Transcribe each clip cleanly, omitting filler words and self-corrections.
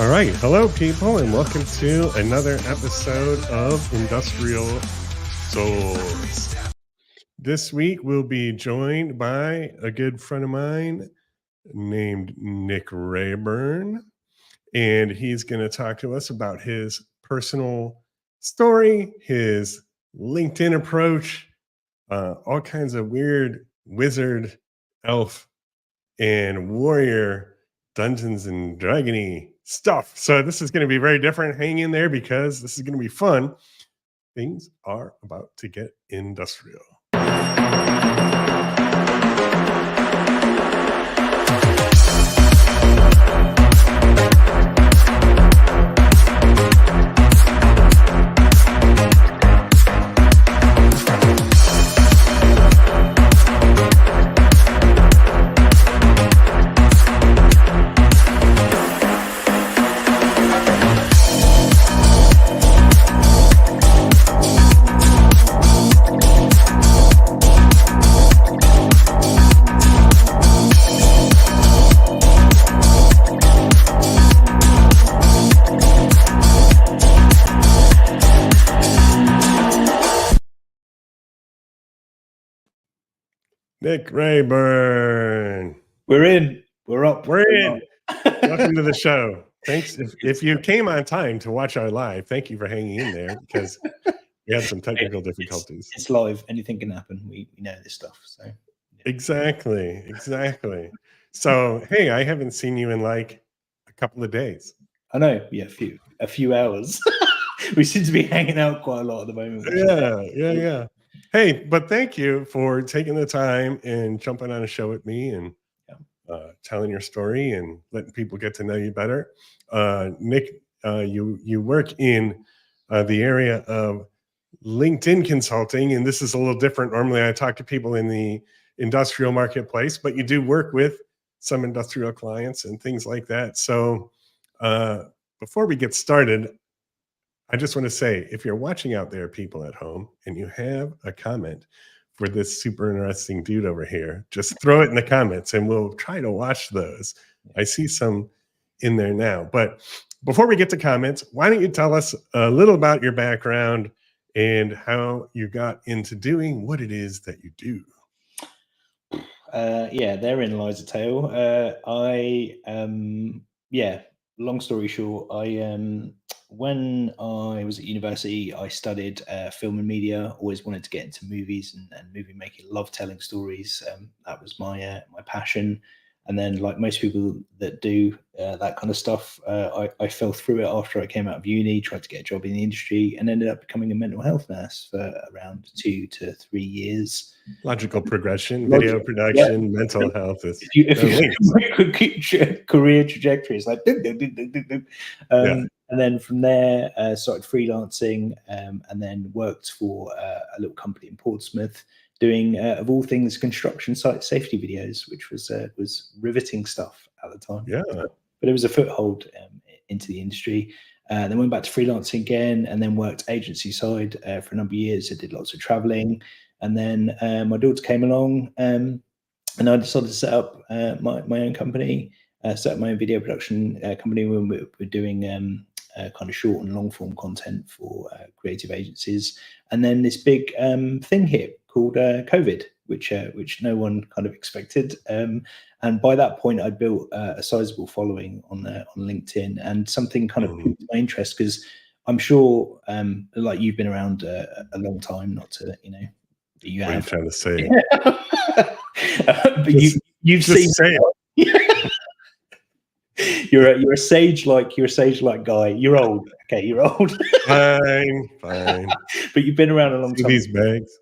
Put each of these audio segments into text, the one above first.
All right. Hello, people, and welcome to another episode of Industrial Souls. This week, we'll be joined by a good friend of mine named Nick Raeburn, and he's going to talk to us about his personal story, his LinkedIn approach, all kinds of weird wizard, elf, and warrior Dungeons and Dragony stuff. So this is going to be very different. Hang in there because this is going to be fun. Things are about to get industrial. Nick Raeburn. We're in. We're up. We're in. Welcome to the show. Thanks. If you came on time to watch our live, thank you for hanging in there because we had some technical difficulties. It's live. Anything can happen. We know this stuff. So yeah. Exactly. So hey, I haven't seen you in like a couple of days. I know. Yeah, a few hours. We seem to be hanging out quite a lot at the moment. Yeah. Hey, but thank you for taking the time and jumping on a show with me and telling your story and letting people get to know you better. Nick, you work in the area of LinkedIn consulting, and this is a little different. Normally, I talk to people in the industrial marketplace, but you do work with some industrial clients and things like that. So before we get started, I just want to say, if you're watching out there, people at home, and you have a comment for this super interesting dude over here, just throw it in the comments and we'll try to watch those. I see some in there now. But before we get to comments, why don't you tell us a little about your background and how you got into doing what it is that you do? Therein lies a tale. Long story short, when I was at university, I studied film and media. Always wanted to get into movies and movie making. Loved telling stories. That was my passion. And then, like most people that do that kind of stuff, I fell through it after I came out of uni. Tried to get a job in the industry and ended up becoming a mental health nurse for around 2 to 3 years. Logical progression, video production, mental health. If you career trajectory is like and then from there started freelancing and then worked for a little company in Portsmouth doing of all things construction site safety videos, which was riveting stuff at the time. But it was a foothold into the industry. Then went back to freelancing again and then worked agency side for a number of years. I did lots of traveling. And then my daughter came along and I decided to set up my own company, set up my own video production company when we're doing kind of short and long form content for creative agencies. And then this big thing hit called COVID, which no one kind of expected. And by that point, I'd built a sizable following on LinkedIn, and something kind of piqued my interest because I'm sure, like you've been around a long time, not to, you have. What are you trying to say? But you've seen. You're a sage like guy. You're old. Okay, you're old. Fine. But you've been around a long time. These bags.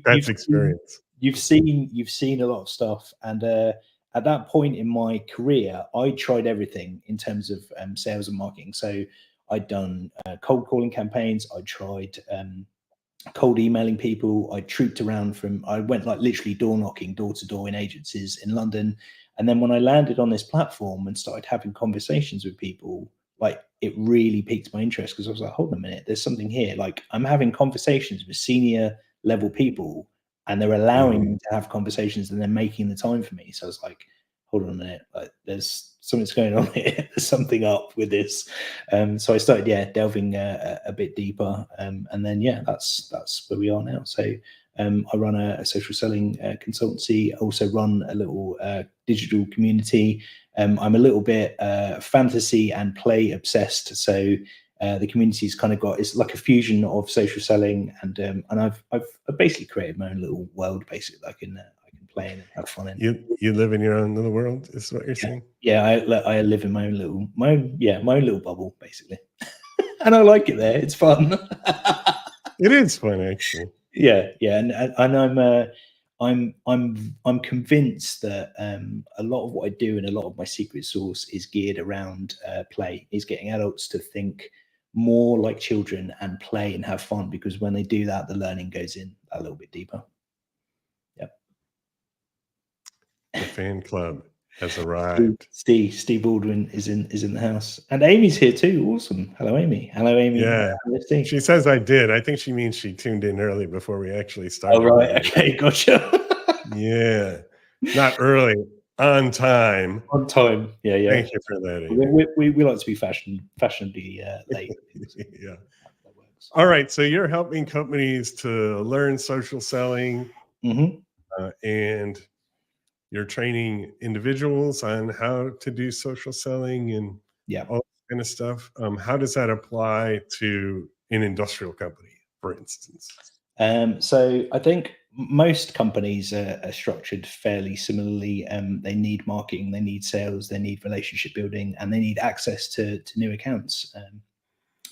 That's experience. You've seen a lot of stuff, and at that point in my career, I tried everything in terms of sales and marketing. So I'd done cold calling campaigns. I tried cold emailing people. I trooped around I went like literally door knocking, door to door in agencies in London. And then when I landed on this platform and started having conversations with people, like it really piqued my interest because I was like, hold on a minute, there's something here. Like I'm having conversations with senior level people and they're allowing me to have conversations and they're making the time for me. So I was like, hold on a minute, like there's something's going on here. There's something up with this. So I started, delving a bit deeper, and then that's where we are now. So I run a social selling consultancy. I also run a little digital community. I'm a little bit fantasy and play obsessed. So the community's kind of it's like a fusion of social selling and I've basically created my own little world, basically, that I can play in and have fun in. You live in your own little world, is what you're saying? Yeah, I live in my own little bubble, basically, and I like it there. It's fun. It is fun, actually. Yeah, and I'm convinced that a lot of what I do and a lot of my secret sauce is geared around play. Is getting adults to think more like children and play and have fun, because when they do that, the learning goes in a little bit deeper. Yep. The fan club has arrived. Steve Baldwin is in the house, and Amy's here too. Awesome. Hello, Amy. Hello, Amy. Yeah. She says I did. I think she means she tuned in early before we actually started. Oh, right. Okay, gotcha. Yeah. Not early, on time. On time. Yeah. Thank you for that, Amy. We like to be fashionably late. Yeah. All right. So you're helping companies to learn social selling, and you're training individuals on how to do social selling and all that kind of stuff. How does that apply to an industrial company, for instance? So I think most companies are structured fairly similarly. They need marketing, they need sales, they need relationship building, and they need access to new accounts.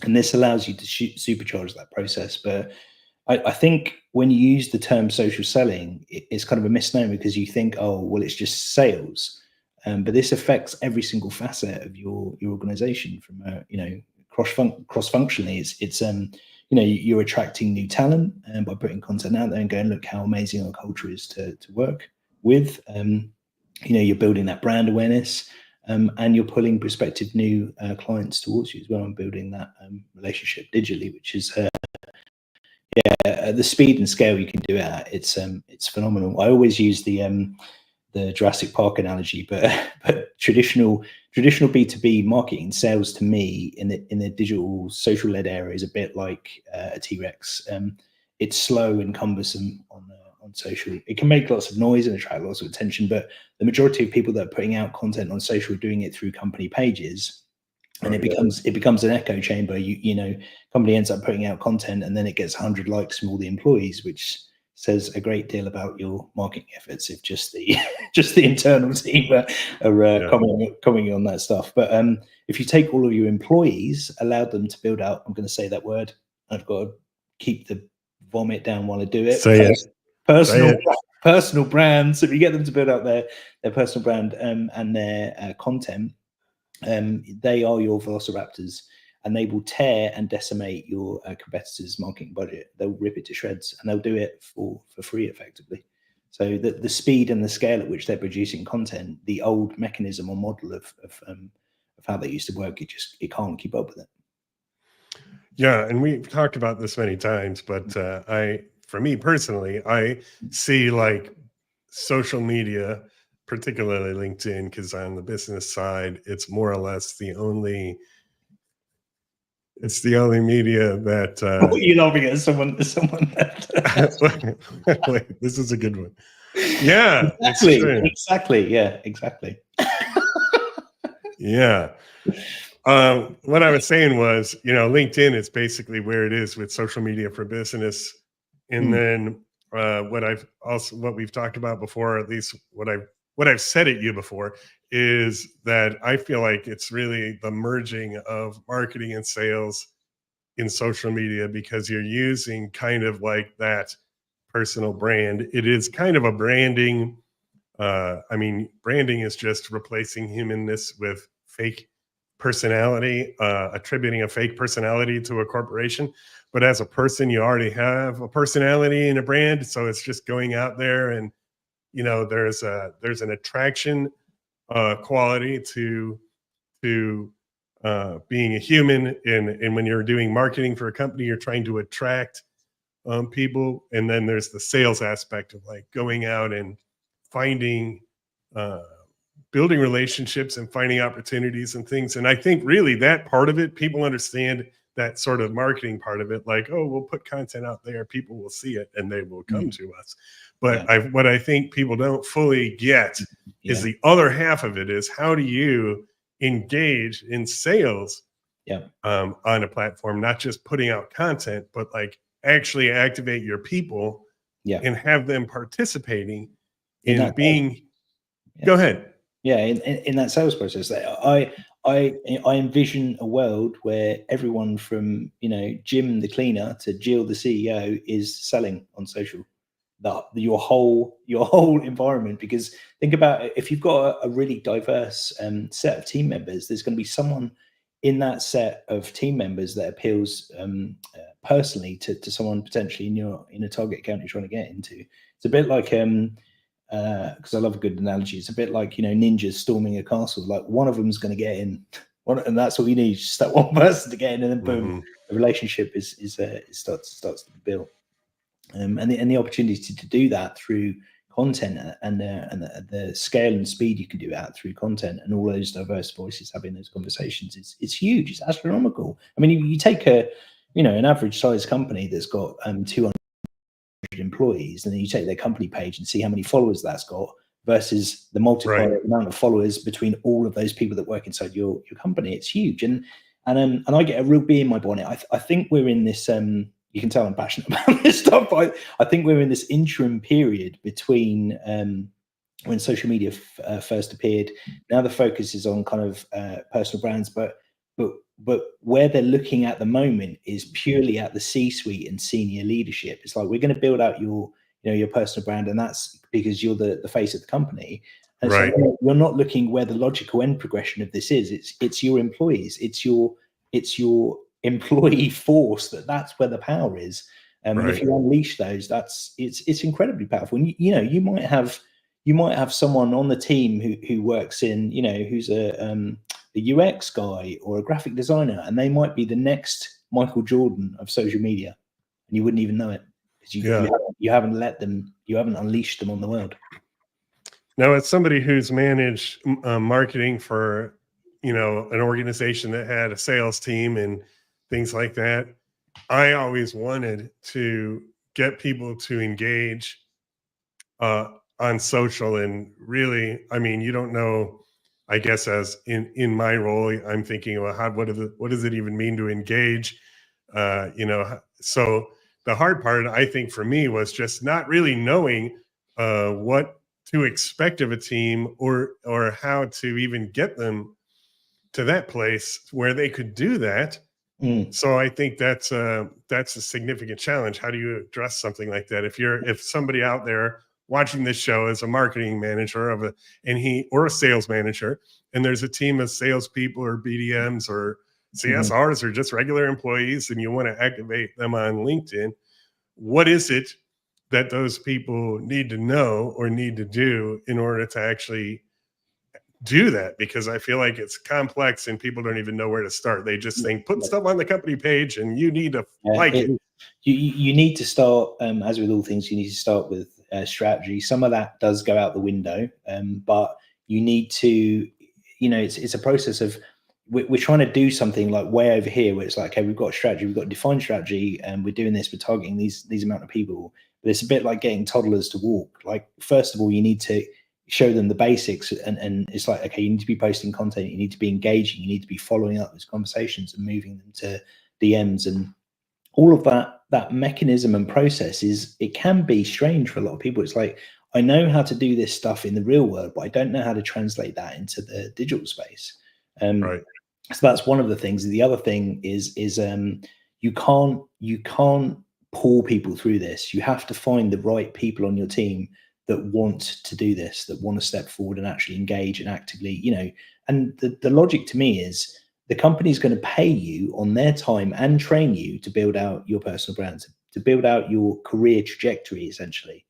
And this allows you to supercharge that process. But I think when you use the term social selling, it's kind of a misnomer, because you think, oh, well, it's just sales. But this affects every single facet of your organization from cross functionally. It's you're attracting new talent by putting content out there and going, look how amazing our culture is to work with. You're building that brand awareness, and you're pulling prospective new clients towards you as well, and building that relationship digitally, which is the speed and scale you can do it at. It's phenomenal. I always use the Jurassic Park analogy, but traditional B2B marketing sales, to me, in the digital social led area, is a bit like a T-Rex. It's slow and cumbersome on social. It can make lots of noise and attract lots of attention, but the majority of people that are putting out content on social are doing it through company pages. And it becomes an echo chamber. Company ends up putting out content, and then it gets 100 likes from all the employees, which says a great deal about your marketing efforts if just the internal team are commenting on that stuff. But if you take all of your employees, allow them to build out, I'm going to say that word, I've got to keep the vomit down while I do it. Say it. Personal brands. If you get them to build out their personal brand and their content, they are your velociraptors, and they will tear and decimate your competitors' marketing budget. They'll rip it to shreds, and they'll do it for free, effectively. So the speed and the scale at which they're producing content, the old mechanism or model of how they used to work, it can't keep up with it. Yeah, and we've talked about this many times, but for me personally, I see like social media, particularly LinkedIn, because on the business side, it's more or less the only media that you're laughing at someone wait, this is a good one. Yeah, exactly. Yeah, exactly. Yeah. What I was saying was, LinkedIn is basically where it is with social media for business. And then what we've talked about before, at least what I've said at you before, is that I feel like it's really the merging of marketing and sales in social media, because you're using kind of like that personal brand. It is kind of a branding. Branding is just replacing humanness with fake personality, attributing a fake personality to a corporation. But as a person, you already have a personality and a brand. So it's just going out there, and there's an attraction quality to being a human. And when you're doing marketing for a company, you're trying to attract people. And then there's the sales aspect of like going out and finding building relationships and finding opportunities and things. And I think really that part of it, people understand that sort of marketing part of it, like, oh, we'll put content out there, people will see it and they will come to us. But what I think people don't fully get is the other half of it is, how do you engage in sales on a platform, not just putting out content, but like actually activate your people and have them participating in being, go ahead. Yeah, in that sales process, I envision a world where everyone from, you know, Jim the cleaner to Jill the CEO is selling on social. Your whole environment, because think about it, if you've got a really diverse set of team members, there's going to be someone in that set of team members that appeals personally to someone potentially in a target account you're trying to get into. It's a bit like because I love a good analogy. It's a bit like, you know, ninjas storming a castle. Like one of them's going to get in, and that's all you need. Just that one person to get in, and then boom, the relationship starts to be built. And the opportunity to do that through content and the scale and speed you can do that through content, and all those diverse voices having those conversations, it's huge. It's astronomical. I mean, you take an average size company that's got 200 employees, and then you take their company page and see how many followers that's got versus the multiplier amount of followers between all of those people that work inside your company. It's huge. And I get a real bee in my bonnet. I think we're in this you can tell I'm passionate about this stuff, but I think we're in this interim period between when social media first appeared. Now the focus is on kind of personal brands, but where they're looking at the moment is purely at the C-suite and senior leadership. It's like, we're going to build out your personal brand, and that's because you're the face of the company. And so you're not looking where the logical end progression of this is. It's your employees. It's your employee force. That's where the power is. And if you unleash those, it's incredibly powerful. And you might have someone on the team who works in, who's a UX guy or a graphic designer, and they might be the next Michael Jordan of social media, and you wouldn't even know it because you haven't unleashed them on the world. Now, as somebody who's managed marketing for, an organization that had a sales team and things like that, I always wanted to get people to engage on social. And really, I mean, you don't know, I guess, as in my role, I'm thinking, well, what does it even mean to engage? So the hard part, I think, for me was just not really knowing what to expect of a team, or how to even get them to that place where they could do that. So I think that's a significant challenge. How do you address something like that? If somebody out there watching this show is a marketing manager or a sales manager, and there's a team of salespeople or BDMs or CSRs or just regular employees, and you want to activate them on LinkedIn, what is it that those people need to know or need to do in order to actually do that? Because I feel like it's complex and people don't even know where to start. They just think, put stuff on the company page and you need to like it. You need to start, as with all things, you need to start with strategy. Some of that does go out the window, but you need to, it's a process of, we're trying to do something like way over here where it's like, okay, we've got a strategy, we've got a defined strategy, and we're doing this, we're targeting these amount of people. But it's a bit like getting toddlers to walk. Like, first of all, you need to show them the basics, and it's like, okay, you need to be posting content, you need to be engaging, you need to be following up those conversations and moving them to DMs, and all of that mechanism and process it can be strange for a lot of people. It's like, I know how to do this stuff in the real world, but I don't know how to translate that into the digital space. So that's one of the things. The other thing is you can't pull people through this. You have to find the right people on your team that want to do this, that want to step forward and actually engage and actively, and the logic to me is, the company is going to pay you on their time and train you to build out your personal brand, to build out your career trajectory, essentially.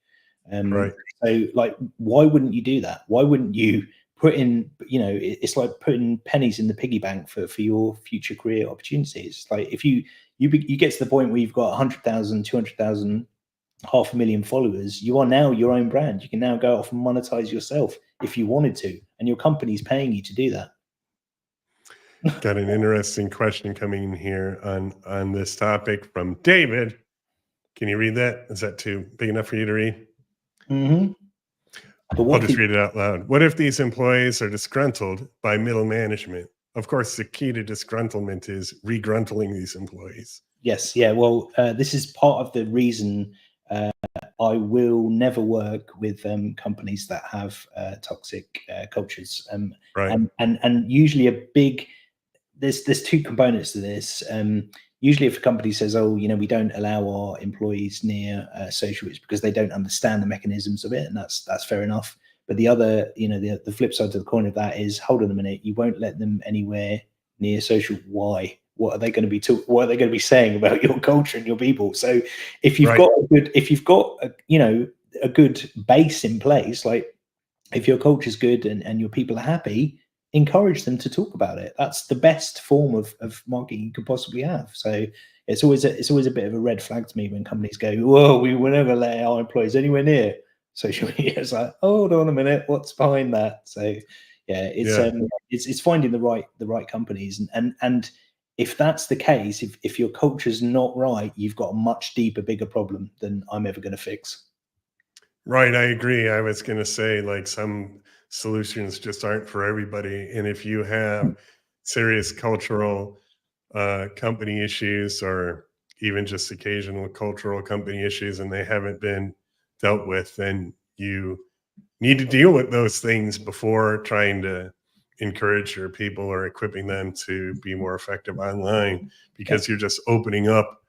So, like, why wouldn't you do that? Why wouldn't you put in, it's like putting pennies in the piggy bank for your future career opportunities. Like, if you get to the point where you've got 100,000, 200,000, 500,000 followers, you are now your own brand. You can now go off and monetize yourself if you wanted to. and your company's paying you to do that. Got an interesting question coming in here on this topic from David. Can you read that? Is that too big enough for you to read? Mm-hmm. I'll just read it out loud. What if these employees are disgruntled by middle management? Of course, the key to disgruntlement is regruntling these employees. Yes, yeah. Well, this is part of the reason I will never work with companies that have toxic cultures. Right. And usually a big there's two components to this. Usually, if a company says, "Oh, we don't allow our employees near social," it's because they don't understand the mechanisms of it, and that's fair enough. But the other, the flip side to the coin of that is, hold on a minute, you won't let them anywhere near social. Why? What are they going to be what are they going to be saying about your culture and your people? So, if you've got a good base in place, like if your culture is good and your people are happy, encourage them to talk about it. That's the best form of marketing you could possibly have. So it's always a bit of a red flag to me when companies go, "Whoa, we will never let our employees anywhere near social media." It's like, hold on a minute, what's behind that? So it's finding the right companies, and if that's the case, if your culture's not right, you've got a much deeper, bigger problem than I'm ever going to fix. Right, I agree. I was going to say, like, some solutions just aren't for everybody. And if you have serious cultural company issues, or even just occasional cultural company issues, and they haven't been dealt with, then you need to deal with those things before trying to encourage your people or equipping them to be more effective online, because you're just opening up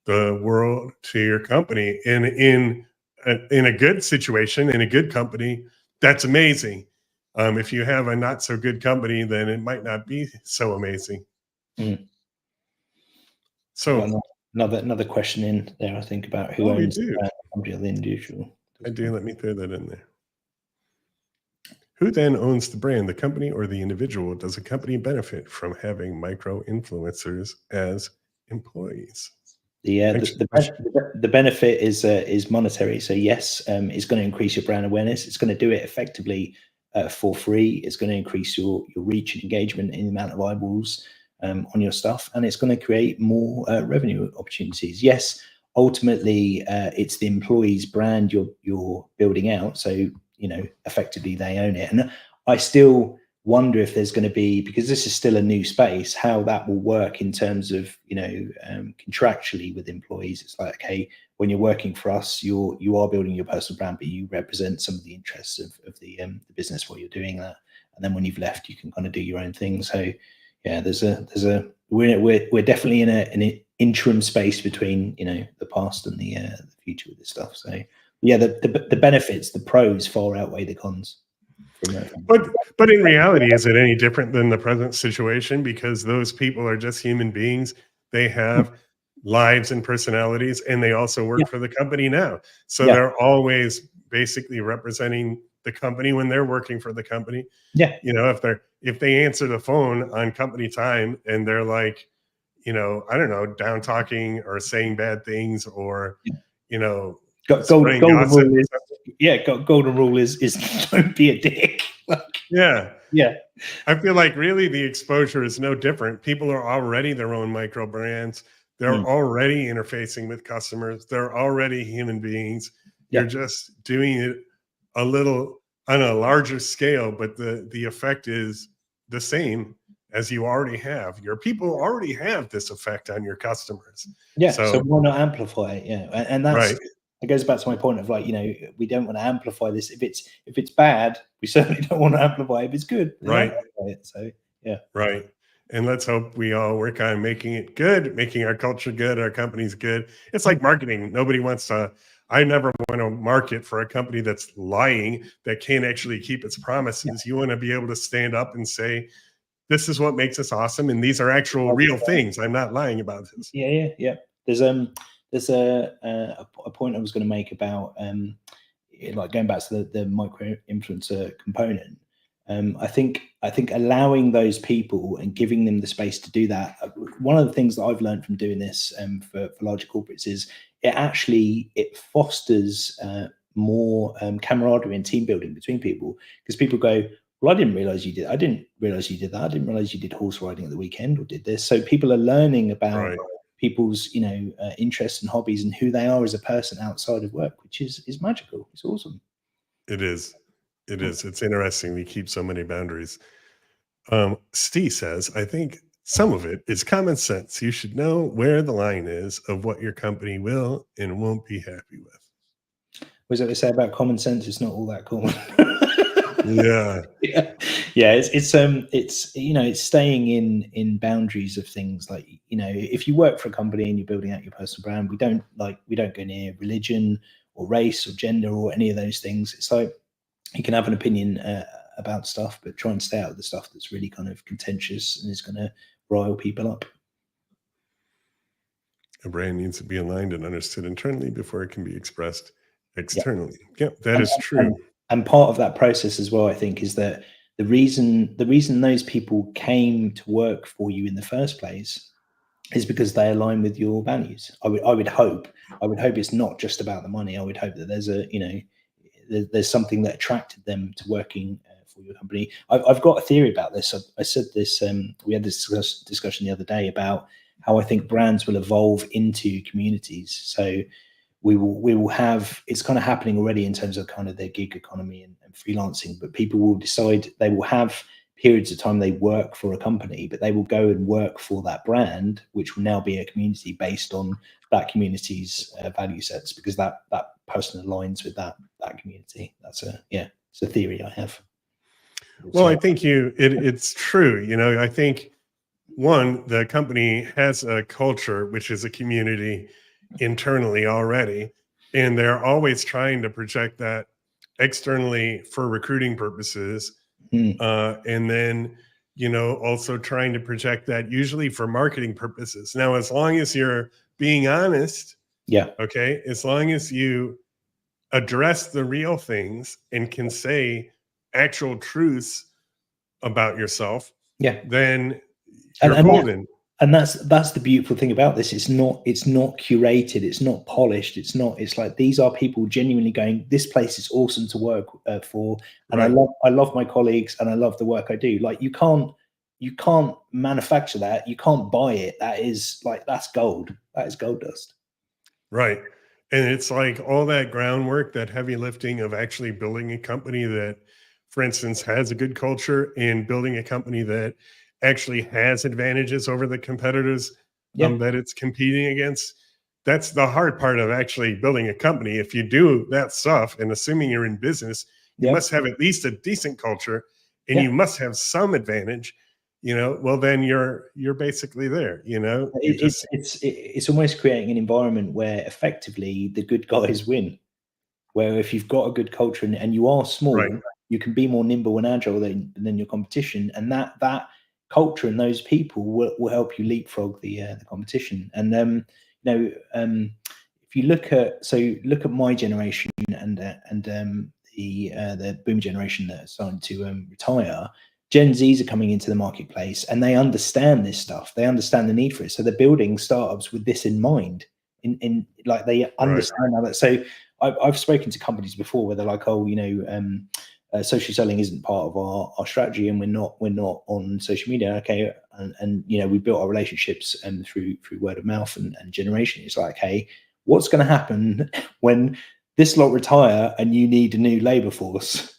the world to your company. And in a good situation, in a good company, that's amazing. If you have a not so good company, then it might not be so amazing. So another question in there, I think, about who owns the company or the individual. I do. Let me throw that in there. Who then owns the brand, the company or the individual? Does a company benefit from having micro influencers as employees? The benefit is monetary. So yes, it's going to increase your brand awareness. It's going to do it effectively for free. It's going to increase your reach and engagement in the amount of eyeballs on your stuff, and it's going to create more revenue opportunities. Yes, ultimately, it's the employee's brand you're building out. So effectively they own it. And I still wonder if there's going to be, because this is still a new space, how that will work in terms of contractually with employees. It's like, okay, when you're working for us, you are building your personal brand, but you represent some of the interests of the business while you're doing that. And then when you've left, you can kind of do your own thing. So yeah, we're definitely in an interim space between the past and the future with this stuff. So yeah, the benefits, the pros far outweigh the cons. But in reality, is it any different than the present situation? Because those people are just human beings. They have lives and personalities, and they also work for the company now. So they're always basically representing the company when they're working for the company. Yeah. If they answer the phone on company time and they're like, I don't know, down talking or saying bad things, or golden rule is don't be a dick. Yeah. I feel like really the exposure is no different. People are already their own micro brands. They're already interfacing with customers. They're already human beings. You're just doing it a little on a larger scale, but the effect is the same as you already have. Your people already have this effect on your customers. Yeah. So why not amplify it? Yeah. And that's right. It goes back to my point of, like, we don't want to amplify this. If it's bad, we certainly don't want to amplify it. If it's good, right. So yeah. Right. And let's hope we all work on making it good, making our culture good, our companies good. It's like marketing. I never want to market for a company that's lying, that can't actually keep its promises. You want to be able to stand up and say, this is what makes us awesome, and these are actual real things. I'm not lying about this. Yeah. There's a point I was going to make about like going back to the micro influencer component. I think allowing those people and giving them the space to do that. One of the things that I've learned from doing this for larger corporates is it fosters more camaraderie and team building between people, because people go, well, I didn't realize you did. I didn't realize you did that. I didn't realize you did horse riding at the weekend or did this. So people are learning about people's, interests and hobbies and who they are as a person outside of work, which is magical. It's awesome. It is. It is. It's interesting. We keep so many boundaries. Steve says, I think some of it is common sense. You should know where the line is of what your company will and won't be happy with. Was that they say about common sense? It's not all that common. Yeah. Yeah. It's staying in boundaries of things. Like, if you work for a company and you're building out your personal brand, we don't go near religion or race or gender or any of those things. It's like you can have an opinion about stuff, but try and stay out of the stuff that's really kind of contentious and is going to rile people up. A brand needs to be aligned and understood internally before it can be expressed externally. Yeah, that is true. And part of that process as well, I think, is that the reason those people came to work for you in the first place is because they align with your values. I would hope it's not just about the money. I would hope that there's something that attracted them to working for your company. I've got a theory about this. I said this. We had this discussion the other day about how I think brands will evolve into communities. So we will have, it's kind of happening already in terms of kind of their gig economy and freelancing, but people will decide they will have periods of time they work for a company, but they will go and work for that brand, which will now be a community based on that community's value sets, because that person aligns with that community. It's a theory I have. Well, I think it's true. I think the company has a culture, which is a community internally already, and they're always trying to project that externally for recruiting purposes. And then, also trying to project that usually for marketing purposes. Now, as long as you're being honest, okay, as long as you address the real things and can say actual truths about yourself, then you're golden. And that's the beautiful thing about this. It's not curated. It's not polished. It's like these are people genuinely going, this place is awesome to work for. And I love my colleagues and I love the work I do. Like you can't manufacture that. You can't buy it. That's gold. That is gold dust. Right. And it's like all that groundwork, that heavy lifting of actually building a company that, for instance, has a good culture, and building a company that actually has advantages over the competitors that it's competing against. That's the hard part of actually building a company. If you do that stuff, and assuming you're in business, you must have at least a decent culture, and you must have some advantage. Well, then you're basically there. It's almost creating an environment where effectively the good guys win. Where if you've got a good culture and you are small, you can be more nimble and agile than your competition, and that culture and those people will help you leapfrog the competition. And if you look at my generation and the boom generation that are starting to retire, Gen Zs are coming into the marketplace and they understand this stuff. They understand the need for it, so they're building startups with this in mind. Like they understand how that. So I've spoken to companies before where they're like, social selling isn't part of our strategy, and we're not on social media. Okay, and we built our relationships through word of mouth and generation. It's like, hey, what's going to happen when this lot retire and you need a new labor force?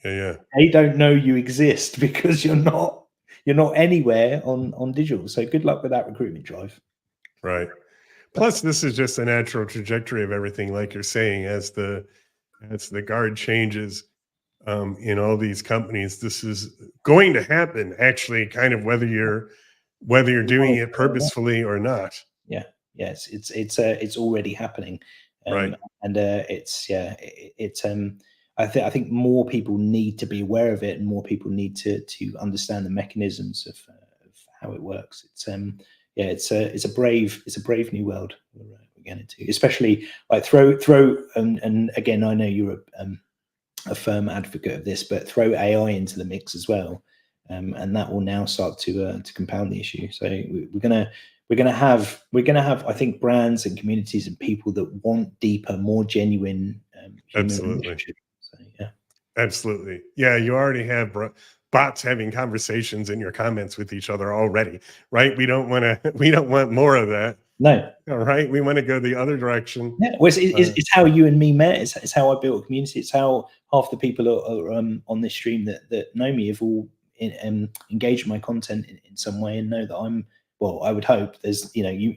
They don't know you exist because you're not anywhere on digital. So good luck with that recruitment drive. Right. Plus, this is just a natural trajectory of everything, like you're saying, as the guard changes in all these companies. This is going to happen, actually, kind of whether you're doing it purposefully or not. Yes, it's already happening, and I think more people need to be aware of it, and more people need to understand the mechanisms of how it works. It's a brave new world we're getting into, especially like throw and again, I know you're a firm advocate of this, but throw AI into the mix as well, and that will now start to compound the issue. So we're gonna have I think brands and communities and people that want deeper, more genuine human relationship. So Absolutely. Yeah, you already have bots having conversations in your comments with each other already, right? We don't want to. We don't want more of that. No. All right, we want to go the other direction. Yeah, well, it's how you and me met. It's how I built a community. It's how half the people are on this stream that know me have all engaged my content in some way and know that I'm. Well, I would hope there's, you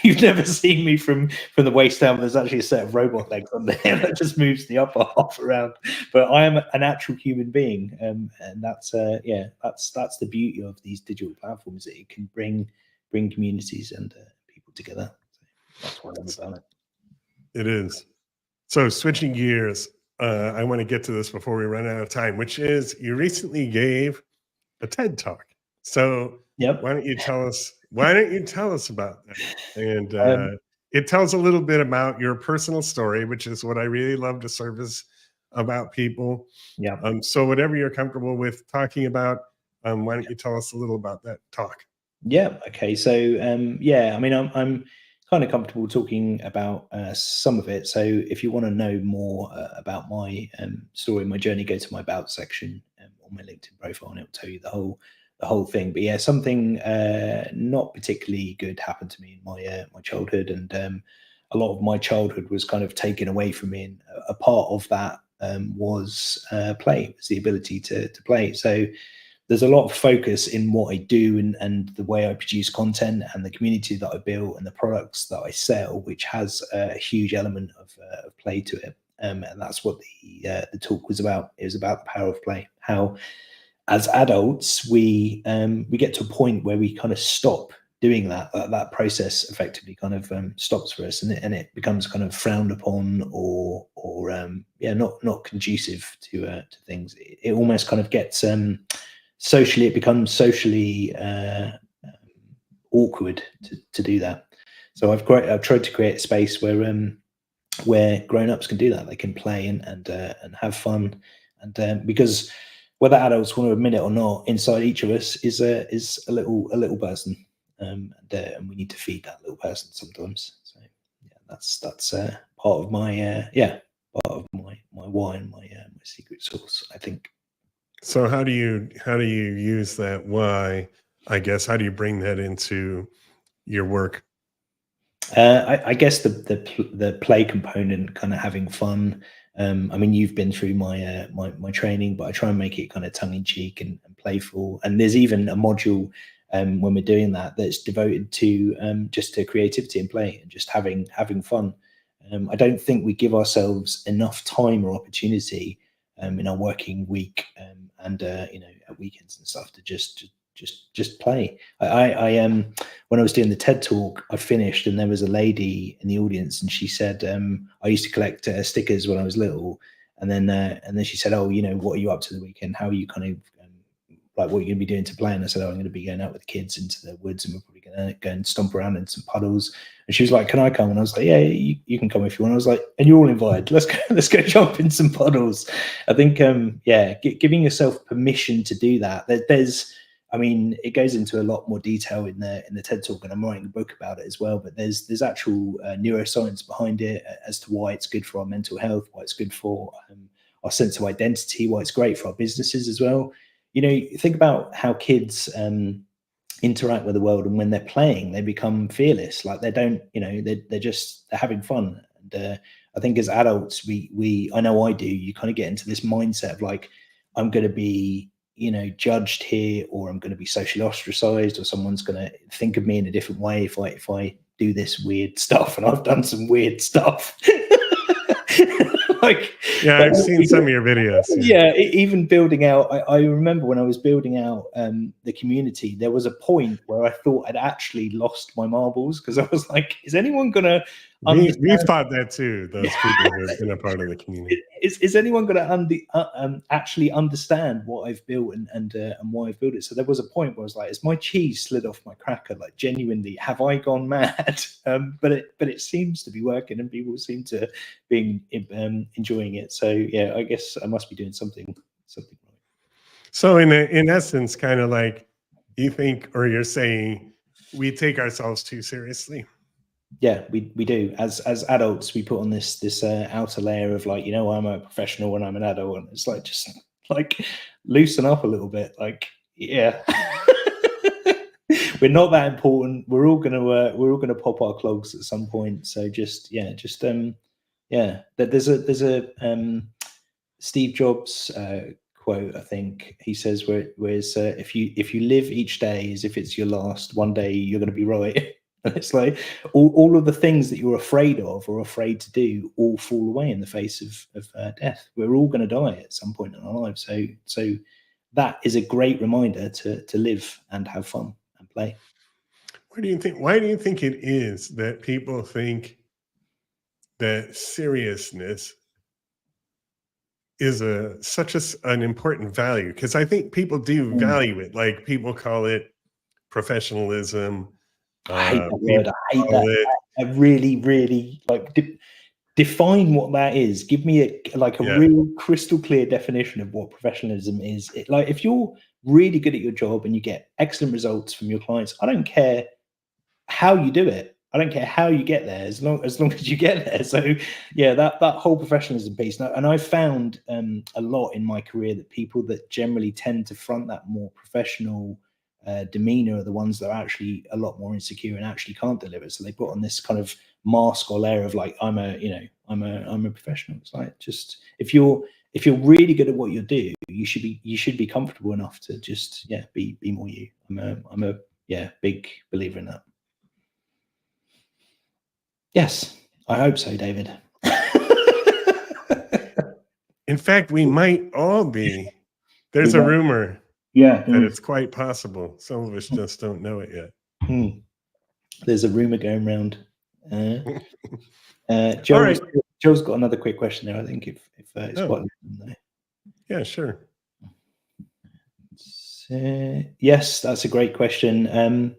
you've never seen me from the waist down. There's actually a set of robot legs on there that just moves the upper half around. But I am an actual human being, and that's that's the beauty of these digital platforms, that it can bring communities and people together. That's what I love about it. It is. So switching gears, I want to get to this before we run out of time, which is you recently gave a TED Talk. So Yep. why don't you tell us about that? And Um, it tells a little bit about your personal story, which is what I really love to service about people. yeah. So whatever you're comfortable with talking about, why don't you tell us a little about that talk? Yeah. Okay. So yeah, I mean, I'm kind of comfortable talking about some of it. So if you want to know more about my story, my journey, go to my about section on my LinkedIn profile, and it'll tell you the whole thing. But yeah, something not particularly good happened to me in my childhood, and a lot of my childhood was kind of taken away from me. And a part of that was play, was the ability to play. So there's a lot of focus in what I do and the way I produce content and the community that I build and the products that I sell, which has a huge element of play to it. And that's what the talk was about. It was about the power of play. How, as adults, we get to a point where we kind of stop doing that process effectively kind of stops for us, and it becomes kind of frowned upon or not conducive to things. It almost kind of gets socially, it becomes socially awkward to do that. So I've tried to create a space where grown-ups can do that. They can play and have fun, and because whether adults want to admit it or not, inside each of us is a little person, and we need to feed that little person sometimes. So yeah, that's part of my part of my why and my secret sauce, I think. So how do you use that why? I guess how do you bring that into your work? I guess the play component, kind of having fun. I mean, you've been through my my training, but I try and make it kind of tongue in cheek and playful. And there's even a module when we're doing that that's devoted to just to creativity and play and just having fun. I don't think we give ourselves enough time or opportunity in our working week and at weekends and stuff to just play. I when I was doing the TED talk, I finished and there was a lady in the audience, and she said, I used to collect stickers when I was little, and then she said, oh, what are you up to the weekend? How are you kind of like, what are you going to be doing to play? And I said, oh, I'm going to be going out with the kids into the woods, and we're probably going to go and stomp around in some puddles. And she was like, can I come? And I was like, yeah, you can come if you want. I was like, and you're all invited. Let's go jump in some puddles. I think, giving yourself permission to do that. I mean, it goes into a lot more detail in the TED talk, and I'm writing a book about it as well. But there's actual neuroscience behind it as to why it's good for our mental health, why it's good for our sense of identity, why it's great for our businesses as well. Think about how kids interact with the world, and when they're playing, they become fearless. Like they don't, they're having fun. And I think as adults, I know I do. You kind of get into this mindset of like, I'm going to be judged here, or I'm going to be socially ostracized, or someone's going to think of me in a different way if I do this weird stuff. And I've done some weird stuff. Yeah, I've seen some of your videos. Yeah, even building out, I remember when I was building out the community, there was a point where I thought I'd actually lost my marbles, because I was like, is anyone gonna We've thought that too, those people who have been a part of the community. Is anyone going to actually understand what I've built and why I've built it? So there was a point where I was like, "Is my cheese slid off my cracker? Like, genuinely, have I gone mad?" But it seems to be working, and people seem to be enjoying it. So yeah, I guess I must be doing something right. So in essence, kind of like you think, or you're saying, we take ourselves too seriously. Yeah, we do. As adults, we put on this outer layer of like, I'm a professional when I'm an adult, and it's like, just like loosen up a little bit. Like, yeah, we're not that important. We're all gonna pop our clogs at some point. So there's a Steve Jobs quote. I think he says where it's if you live each day as if it's your last, one day you're going to be right. And it's like all of the things that you're afraid of or afraid to do all fall away in the face of death. We're all going to die at some point in our lives. So that is a great reminder to live and have fun and play. Why do you think it is that people think that seriousness is an important value? Because I think people do value it. Like, people call it professionalism. I hate that People word. I hate call that. it, I really, really like define what that is. Give me a yeah, real crystal clear definition of what professionalism is. Like, if you're really good at your job and you get excellent results from your clients, I don't care how you do it. I don't care how you get there, as long as you get there. So yeah, that whole professionalism piece. And I found a lot in my career that people that generally tend to front that more professional demeanor are the ones that are actually a lot more insecure and actually can't deliver. So they put on this kind of mask or layer of like, I'm a professional. It's like, just if you're really good at what you do, you should be comfortable enough to just be more you. I'm a big believer in that. Yes, I hope so, David. in fact, we might all be. There's a rumor Yeah, that it's quite possible. Some of us just don't know it yet. There's a rumor going around. All right. Joe's got another quick question there. I think if it's quite. Yeah, sure. Yes, that's a great question.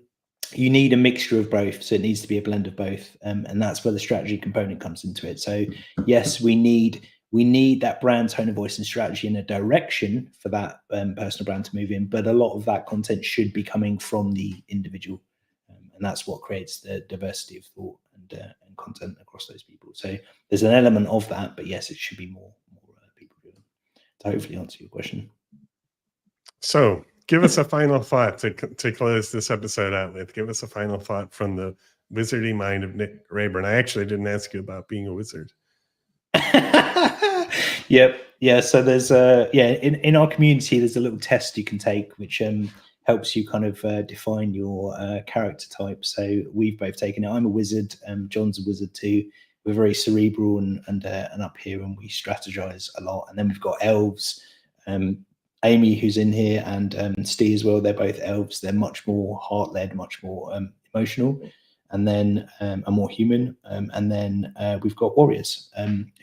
You need a mixture of both, so it needs to be a blend of both, and that's where the strategy component comes into it. So yes, we need that brand tone of voice and strategy in a direction for that personal brand to move in, but a lot of that content should be coming from the individual, and that's what creates the diversity of thought and content across those people. So there's an element of that, but yes, it should be more people driven. To hopefully answer your question. So give us a final thought to close this episode out with. Give us a final thought from the wizardy mind of Nick Raeburn. I actually didn't ask you about being a wizard. Yep. Yeah. So there's in our community, there's a little test you can take, which helps you kind of define your character type. So we've both taken it. I'm a wizard. John's a wizard too. We're very cerebral and up here, and we strategize a lot. And then we've got elves. Amy, who's in here, and Steve as well. They're both elves. They're much more heart-led, much more emotional, and then are more human. And then we've got warriors,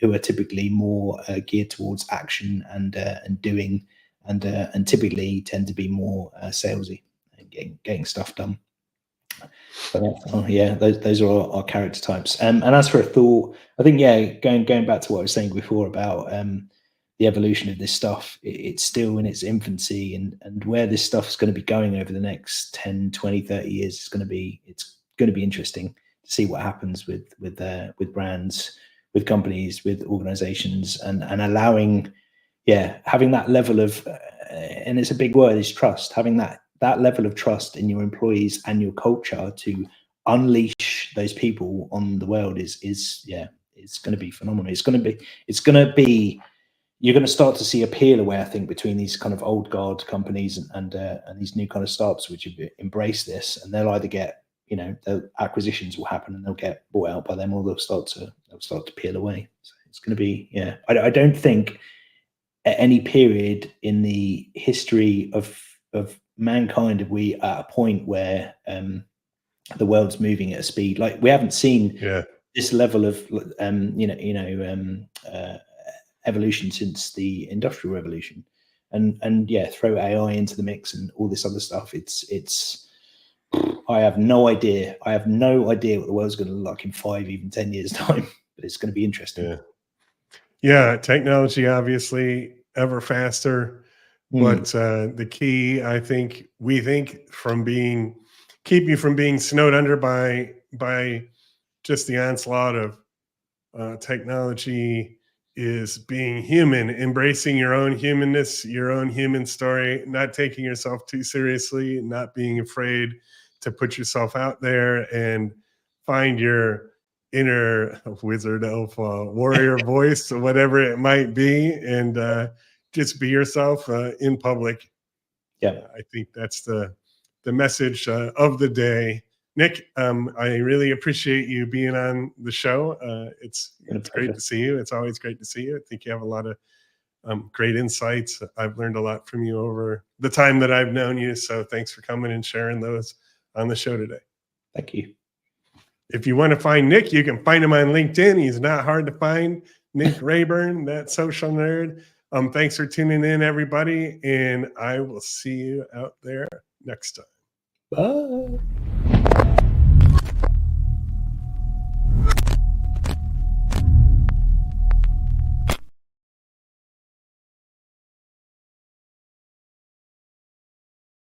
who are typically more geared towards action and doing, and typically tend to be more salesy and getting stuff done. So those are our character types. And as for a thought, I think going back to what I was saying before about the evolution of this stuff, it's still in its infancy, and where this stuff is going to be going over the next 10, 20, 30 years it's going to be interesting to see what happens with brands, with companies, with organizations, and allowing having that level of and it's a big word, is trust, having that level of trust in your employees and your culture to unleash those people on the world is it's going to be phenomenal. It's going to be you're going to start to see a peel away, I think, between these kind of old guard companies and these new kind of startups which have embraced this, and they'll either get, the acquisitions will happen and they'll get bought out by them, or they'll start to peel away. So it's going to be, I don't think at any period in the history of mankind are we at a point where the world's moving at a speed like we haven't seen this level of evolution since the Industrial Revolution, and throw AI into the mix and all this other stuff. It's I have no idea what the world's going to look like in 5, even 10 years time, but it's going to be interesting. Technology obviously ever faster, but the key, I think, keep you from being snowed under by just the onslaught of technology is being human, embracing your own humanness, your own human story, not taking yourself too seriously, not being afraid to put yourself out there and find your inner wizard, elf, warrior voice, or whatever it might be, and just be yourself in public. Yeah, I think that's the message of the day. Nick, I really appreciate you being on the show. It's great to see you. It's always great to see you. I think you have a lot of great insights. I've learned a lot from you over the time that I've known you. So thanks for coming and sharing those on the show today. Thank you. If you want to find Nick, you can find him on LinkedIn. He's not hard to find. Nick Raeburn, that social nerd. Thanks for tuning in, everybody. And I will see you out there next time. Bye.